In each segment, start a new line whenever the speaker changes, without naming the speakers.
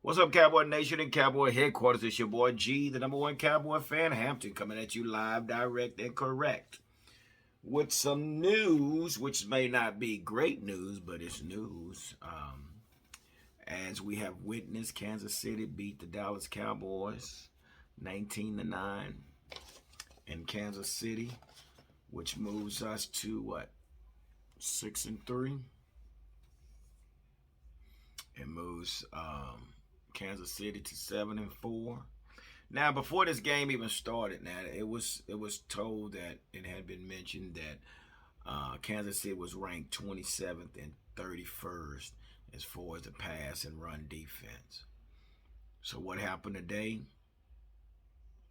What's up, Cowboy Nation and Cowboy Headquarters? It's your boy G, the number one Cowboy fan, Hampton, coming at you live, direct, and correct with some news, which may not be great news, but it's news. As we have witnessed, Kansas City beat the Dallas Cowboys 19-9 in Kansas City, which moves us to what, 6-3. It moves Kansas City to 7-4. Now, before this game even started, now it was told that it had been mentioned that Kansas City was ranked 27th and 31st as far as the pass and run defense. So what happened today?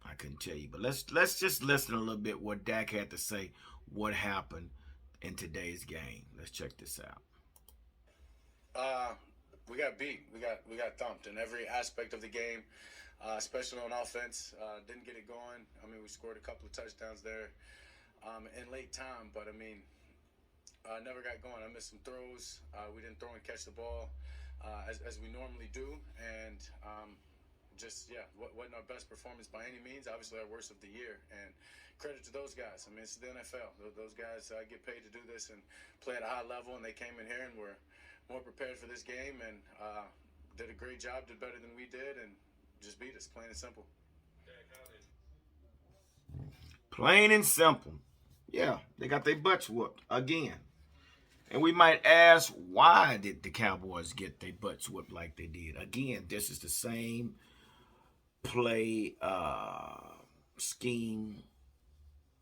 I couldn't tell you, but let's just listen a little bit what Dak had to say. What happened in today's game? Let's check this out.
We got beat. We got thumped in every aspect of the game, especially on offense. Didn't get it going. I mean, we scored a couple of touchdowns there in late time, but I mean, never got going. I missed some throws. We didn't throw and catch the ball as we normally do, and wasn't our best performance by any means. Obviously, our worst of the year, and credit to those guys. I mean, it's the NFL. Those guys get paid to do this and play at a high level, and they came in here and were more prepared for this game and did a great job, did better than we did, and just beat us, plain and simple.
Plain and simple. Yeah, they got their butts whooped again. And we might ask, why did the Cowboys get their butts whooped like they did? Again, this is the same play scheme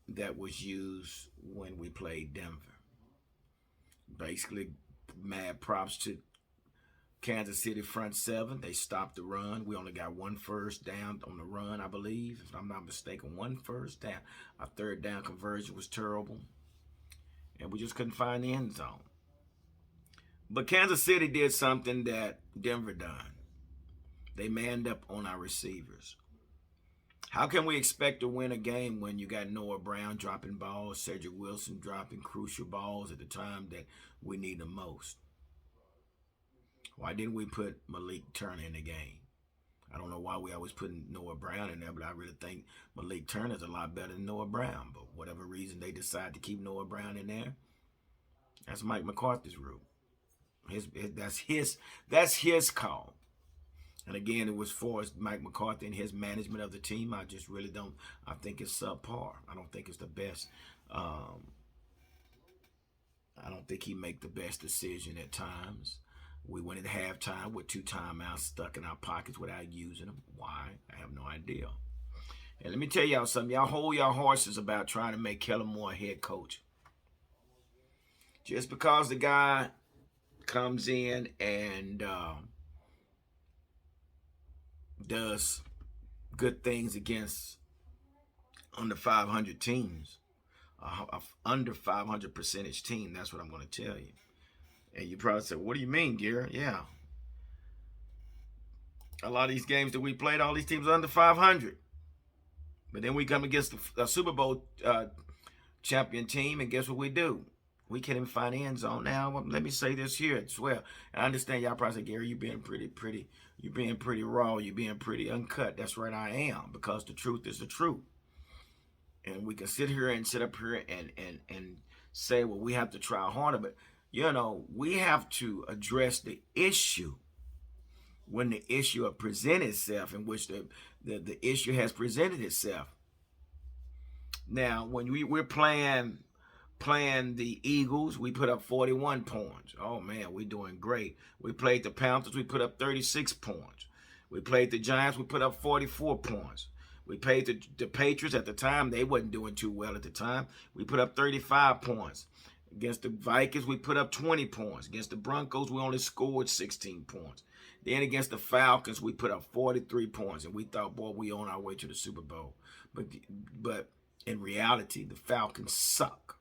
that was used when we played Denver. Basically, mad props to Kansas City front seven. They stopped the run. We only got one first down on the run, I believe, if I'm not mistaken. One first down. Our third down conversion was terrible, and we just couldn't find the end zone. But Kansas City did something that Denver done. They manned up on our receivers. How can we expect to win a game when you got Noah Brown dropping balls, Cedric Wilson dropping crucial balls at the time that we need them most? Why didn't we put Malik Turner in the game? I don't know why we always put Noah Brown in there, but I really think Malik Turner is a lot better than Noah Brown. But whatever reason they decide to keep Noah Brown in there, that's Mike McCarthy's rule. That's his call. And again, it was for Mike McCarthy and his management of the team. I just really don't. I think it's subpar. I don't think it's the best. I don't think he make the best decision at times. We went at halftime with 2 timeouts stuck in our pockets without using them. Why? I have no idea. And let me tell y'all something. Y'all hold your horses about trying to make Kellen Moore head coach. Just because the guy comes in and does good things against under 500 teams, under 500 percentage team, that's what I'm going to tell you. And you probably say, what do you mean, Gary? Yeah. A lot of these games that we played, all these teams are under 500. But then we come against the Super Bowl champion team, and guess what we do? We can't even find the end zone. Now, let me say this here as well. I understand y'all probably say, Gary, you're being pretty raw. You're being pretty uncut. That's right, I am, because the truth is the truth. And we can sit up here and say, well, we have to try harder. But, we have to address the issue when the issue has presented itself, in which the issue has presented itself. Now, when we're playing the Eagles, we put up 41 points. Oh, man, we're doing great. We played the Panthers, we put up 36 points. We played the Giants, we put up 44 points. We played the Patriots at the time. They wasn't doing too well at the time. We put up 35 points. Against the Vikings, we put up 20 points. Against the Broncos, we only scored 16 points. Then against the Falcons, we put up 43 points. And we thought, boy, we on our way to the Super Bowl. But in reality, the Falcons suck.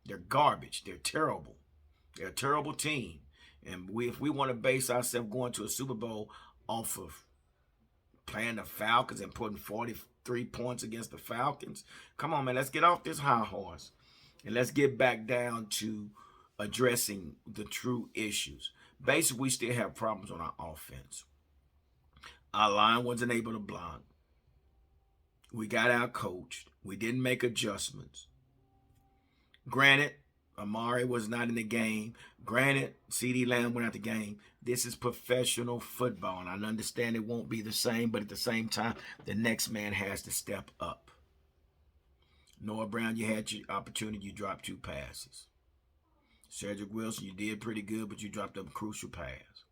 They're garbage. They're terrible. They're a terrible team. And if we want to base ourselves going to a Super Bowl off of playing the Falcons and putting 43 points against the Falcons, come on, man, let's get off this high horse. And let's get back down to addressing the true issues. Basically, we still have problems on our offense. Our line wasn't able to block. We got out coached. We didn't make adjustments. Granted, Amari was not in the game. Granted, CeeDee Lamb went out the game. This is professional football, and I understand it won't be the same, but at the same time, the next man has to step up. Noah Brown, you had your opportunity. You dropped 2 passes. Cedric Wilson, you did pretty good, but you dropped a crucial pass.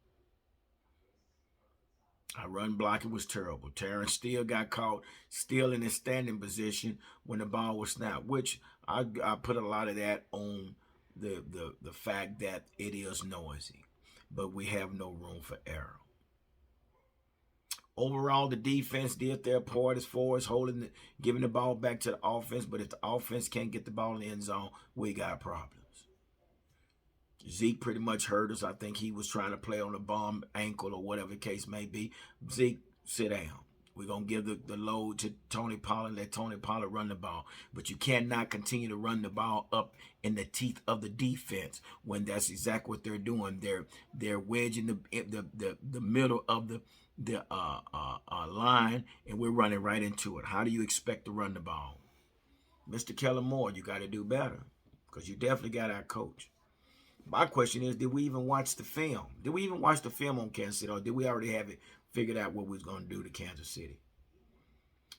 Our run blocking was terrible. Terrence still got caught, still in his standing position when the ball was snapped, which I put a lot of that on the fact that it is noisy, but we have no room for error. Overall, the defense did their part as far as giving the ball back to the offense, but if the offense can't get the ball in the end zone, we got problems. Zeke pretty much hurt us. I think he was trying to play on a bum ankle or whatever the case may be. Zeke, sit down. We're going to give the load to Tony Pollard, let Tony Pollard run the ball. But you cannot continue to run the ball up in the teeth of the defense when that's exactly what they're doing. They're wedging the middle of the line, and we're running right into it. How do you expect to run the ball? Mr. Kellen Moore, you got to do better because you definitely got our coach. My question is, did we even watch the film? Did we even watch the film on Kansas City, or did we already have it figured out what we was going to do to Kansas City?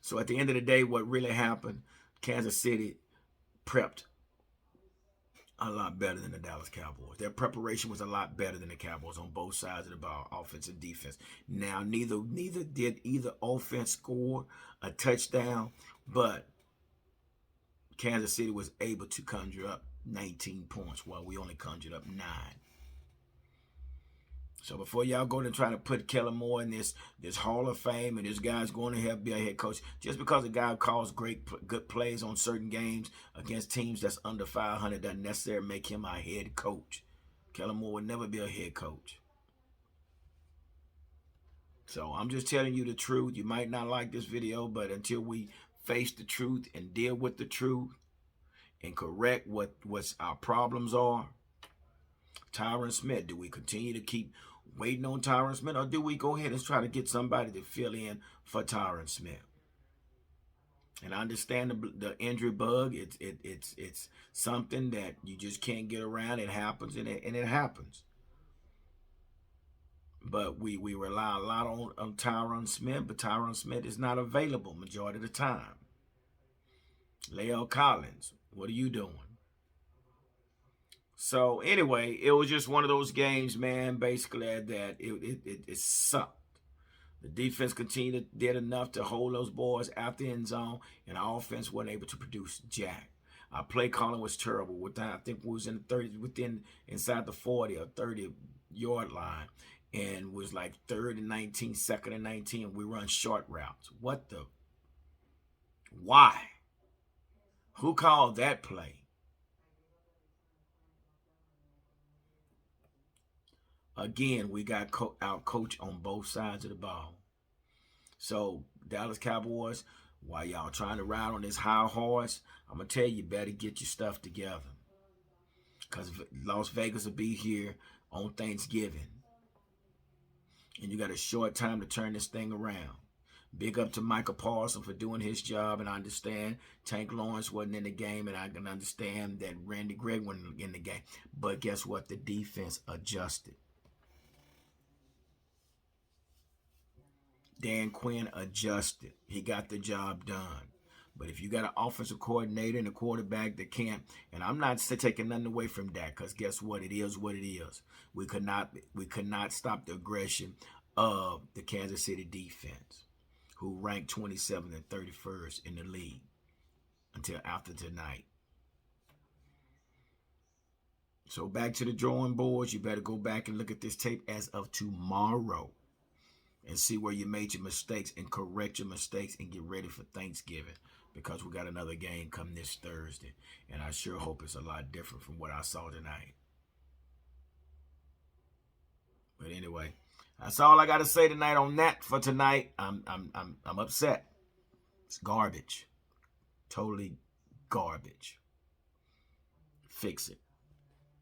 So at the end of the day, what really happened, Kansas City prepped a lot better than the Dallas Cowboys. Their preparation was a lot better than the Cowboys on both sides of the ball, offense and defense. Now, neither did either offense score a touchdown, but Kansas City was able to conjure up 19 points while we only conjured up 9. So before y'all go to try to put Kellen Moore in this Hall of Fame and this guy's going to help be a head coach, just because a guy calls good plays on certain games against teams that's under 500 doesn't necessarily make him our head coach. Kellen Moore would never be a head coach. So I'm just telling you the truth. You might not like this video, but until we face the truth and deal with the truth and correct what's our problems are. Tyron Smith, do we continue to keep waiting on Tyron Smith, or do we go ahead and try to get somebody to fill in for Tyron Smith? And I understand the injury bug. It's something that you just can't get around. It happens, and it happens. But we rely a lot on Tyron Smith, but Tyron Smith is not available majority of the time. La'el Collins, what are you doing? So anyway, it was just one of those games, man, basically that it sucked. The defense did enough to hold those boys out the end zone, and our offense wasn't able to produce jack. Our play calling was terrible. I think we was in the 30, inside the 40 or 30-yard line, and was like 3rd and 19, 2nd and 19. We run short routes. What the? Why? Who called that play? Again, we got out coached on both sides of the ball. So, Dallas Cowboys, while y'all trying to ride on this high horse, I'm going to tell you, better get your stuff together. Because Las Vegas will be here on Thanksgiving. And you got a short time to turn this thing around. Big up to Michael Parsons for doing his job, and I understand Tank Lawrence wasn't in the game, and I can understand that Randy Gregg wasn't in the game. But guess what? The defense adjusted. Dan Quinn adjusted. He got the job done. But if you got an offensive coordinator and a quarterback that can't, and I'm not taking nothing away from that, because guess what? It is what it is. We could not stop the aggression of the Kansas City defense, who ranked 27th and 31st in the league until after tonight. So back to the drawing boards. You better go back and look at this tape as of tomorrow and see where you made your mistakes and correct your mistakes and get ready for Thanksgiving, because we got another game come this Thursday, and I sure hope it's a lot different from what I saw tonight. But anyway, that's all I got to say tonight on that for tonight. I'm upset. It's garbage. Totally garbage. Fix it.